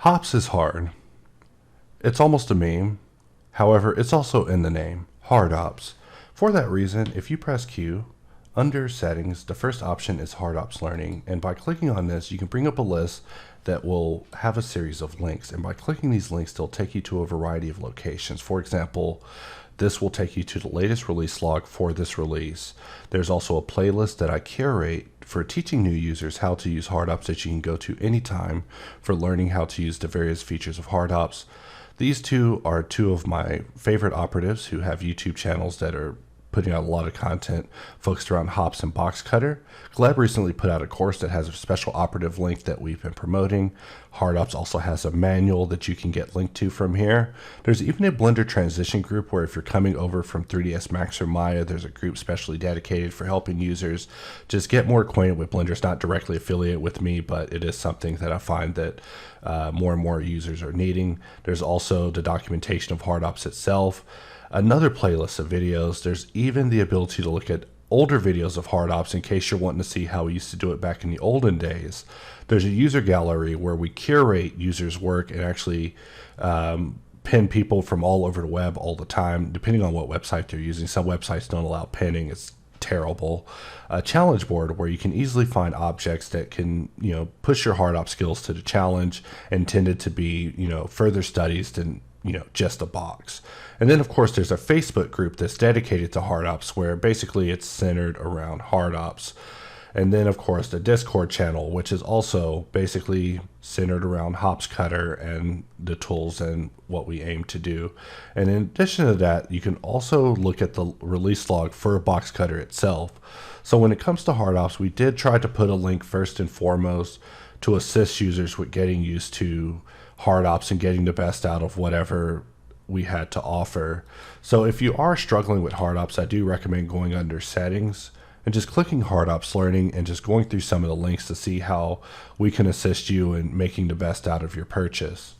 Hops is hard. It's almost a meme. However, it's also in the name, hardops. For that reason, if you press Q, under settings, the first option is HOPSLearning, and by clicking on this, you can bring up a list that will have a series of links, and by clicking these links, they'll take you to a variety of locations. For example, this will take you to the latest release log for this release. There's also a playlist that I curate for teaching new users how to use hardops that you can go to anytime for learning how to use the various features of hardops. These two are two of my favorite operatives who have YouTube channels that are putting out a lot of content focused around hops and box cutter. Gleb recently put out a course that has a special operative link that we've been promoting. Hardops also has a manual that you can get linked to from here. There's even a Blender transition group where if you're coming over from 3ds Max or Maya, there's a group specially dedicated for helping users just get more acquainted with Blender. It's not directly affiliated with me, but it is something that I find that more and more users are needing. There's also the documentation of hardops itself, another playlist of videos. There's even the ability to look at older videos of hardops in case you're wanting to see how we used to do it back in the olden days. There's a user gallery where we curate users' work and actually pin people from all over the web all the time, depending on what website they're using. Some websites don't allow pinning. It's terrible. A challenge board where you can easily find objects that can, push your hardop skills to the challenge, intended to be, further studies than just a box. And then of course there's a Facebook group that's dedicated to hardops where basically it's centered around hardops. And then of course the Discord channel, which is also basically centered around hops cutter and the tools and what we aim to do. And in addition to that, you can also look at the release log for box cutter itself. So when it comes to hardops, we did try to put a link first and foremost to assist users with getting used to hardops and getting the best out of whatever we had to offer. So if you are struggling with hardops, I do recommend going under settings and just clicking HOPSLearning and just going through some of the links to see how we can assist you in making the best out of your purchase.